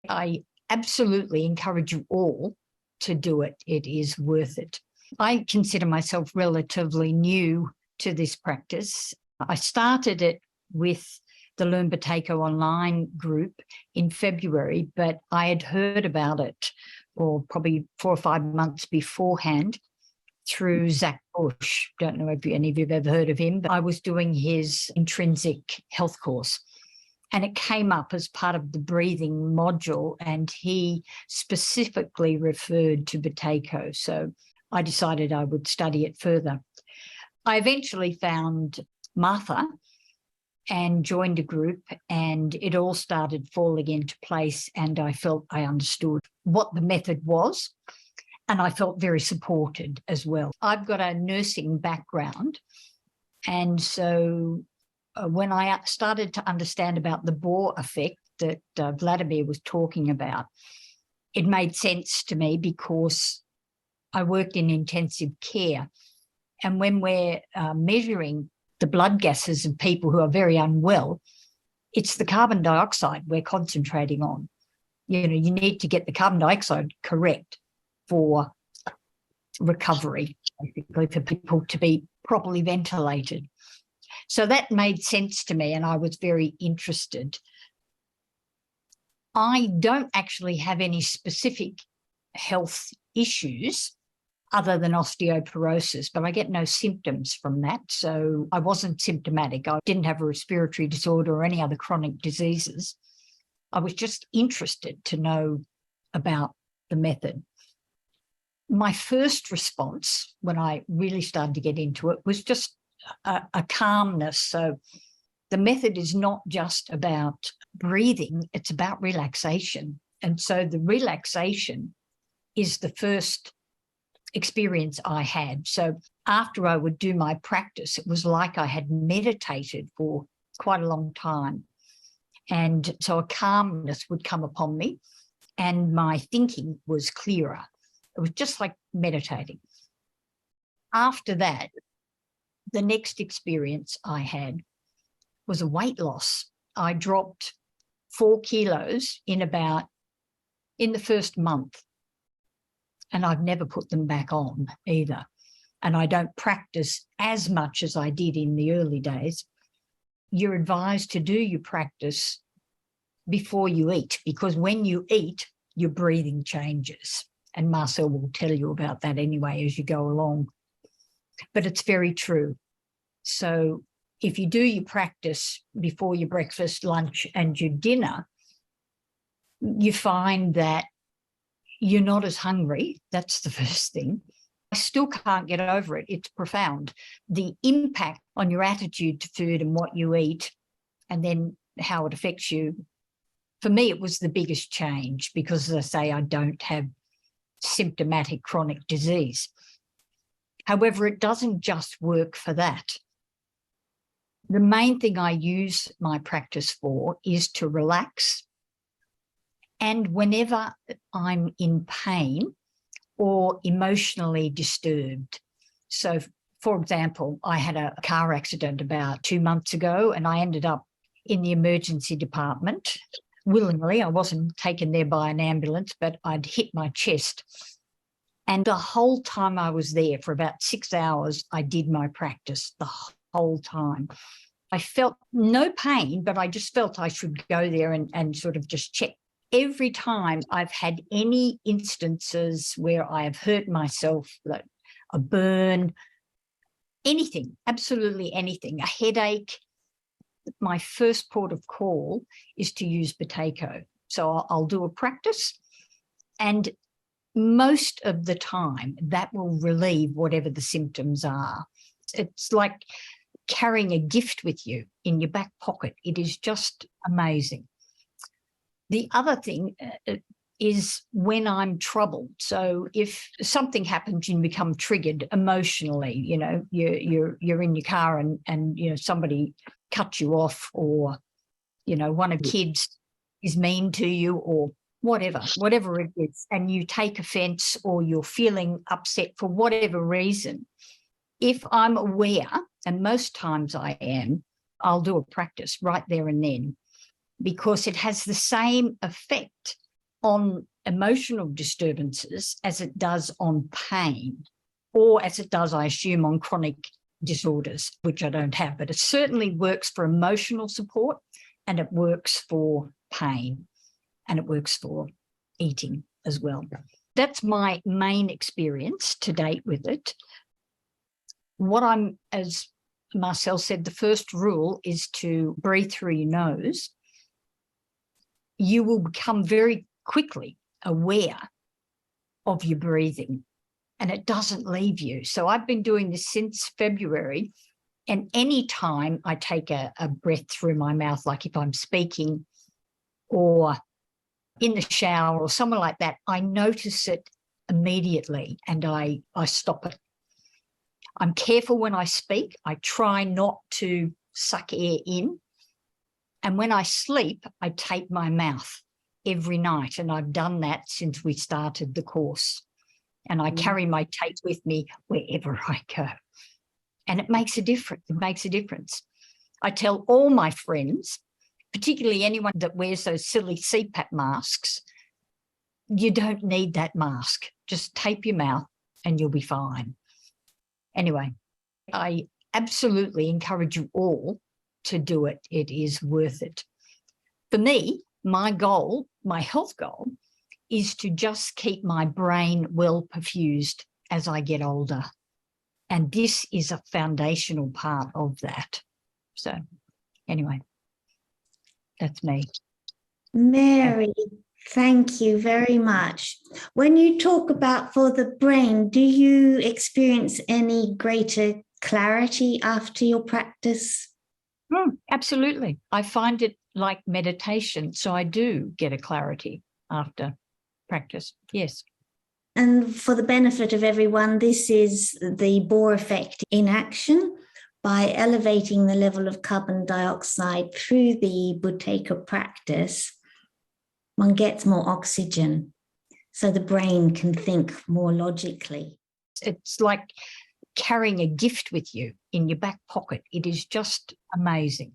I absolutely encourage you all to do it. It is worth it. I consider myself relatively new to this practice. I started it with the Learn Buteyko online group in February, but I had heard about it, or probably 4 or 5 months beforehand, through Zach Bush. Don't know if any of you have ever heard of him, but I was doing his intrinsic health course. And it came up as part of the breathing module, and he specifically referred to Buteyko. So I decided I would study it further. I eventually found Martha and joined a group, and it all started falling into place, and I felt I understood what the method was, and I felt very supported as well. I've got a nursing background, and so when I started to understand about the Bohr effect that Vladimir was talking about, it made sense to me because I worked in intensive care. And when we're measuring the blood gases of people who are very unwell, it's the carbon dioxide we're concentrating on. You need to get the carbon dioxide correct for recovery, basically, for people to be properly ventilated. So that made sense to me, and I was very interested. I don't actually have any specific health issues other than osteoporosis, but I get no symptoms from that. So I wasn't symptomatic. I didn't have a respiratory disorder or any other chronic diseases. I was just interested to know about the method. My first response when I really started to get into it was just a calmness. So the method is not just about breathing, it's about relaxation. And so the relaxation is the first experience I had. So after I would do my practice, it was like I had meditated for quite a long time. And so a calmness would come upon me, and my thinking was clearer. It was just like meditating. After that, the next experience I had was a weight loss. I dropped 4 kilos in the first month, and I've never put them back on either. And I don't practice as much as I did in the early days. You're advised to do your practice before you eat, because when you eat, your breathing changes. And Marcel will tell you about that anyway as you go along. But it's very true. So if you do your practice before your breakfast, lunch, and your dinner, you find that you're not as hungry. That's the first thing. I still can't get over it. It's profound. The impact on your attitude to food and what you eat, and then how it affects you. For me, it was the biggest change because, as I say, I don't have symptomatic chronic disease. However, it doesn't just work for that. The main thing I use my practice for is to relax. And whenever I'm in pain or emotionally disturbed. So, for example, I had a car accident about 2 months ago, and I ended up in the emergency department willingly. I wasn't taken there by an ambulance, but I'd hit my chest. And the whole time I was there, for about 6 hours, I did my practice the whole time. I felt no pain, but I just felt I should go there and sort of just check. Every time I've had any instances where I have hurt myself, like a burn, anything, absolutely anything, a headache, my first port of call is to use Buteyko. So I'll do a practice, and most of the time that will relieve whatever the symptoms are. It's like carrying a gift with you in your back pocket. It is just amazing. The other thing is when I'm troubled. So if something happens and you become triggered emotionally, you're in your car and somebody cuts you off, or one of the kids is mean to you, or whatever it is, and you take offense or you're feeling upset for whatever reason, if I'm aware, and most times I am, I'll do a practice right there and then, because it has the same effect on emotional disturbances as it does on pain, or as it does, I assume, on chronic disorders, which I don't have, but it certainly works for emotional support, and it works for pain, and it works for eating as well. That's my main experience to date with it. As Marcel said, the first rule is to breathe through your nose. You will become very quickly aware of your breathing, and it doesn't leave you. So I've been doing this since February, and any time I take a breath through my mouth, like if I'm speaking or in the shower or somewhere like that, I notice it immediately and I stop it. I'm careful when I speak. I try not to suck air in. And when I sleep, I tape my mouth every night. And I've done that since we started the course. And I carry my tape with me wherever I go. And it makes a difference. It makes a difference. I tell all my friends, particularly anyone that wears those silly CPAP masks, you don't need that mask. Just tape your mouth and you'll be fine. Anyway, I absolutely encourage you all to do it. It is worth it. For me, my goal, my health goal, is to just keep my brain well perfused as I get older. And this is a foundational part of that. So anyway, that's me. Mary, thank you very much. When you talk about for the brain, do you experience any greater clarity after your practice? Absolutely. I find it like meditation. So I do get a clarity after practice. Yes. And for the benefit of everyone, this is the Bohr effect in action. By elevating the level of carbon dioxide through the Buteyko practice, one gets more oxygen, so the brain can think more logically. It's like carrying a gift with you in your back pocket. It is just amazing.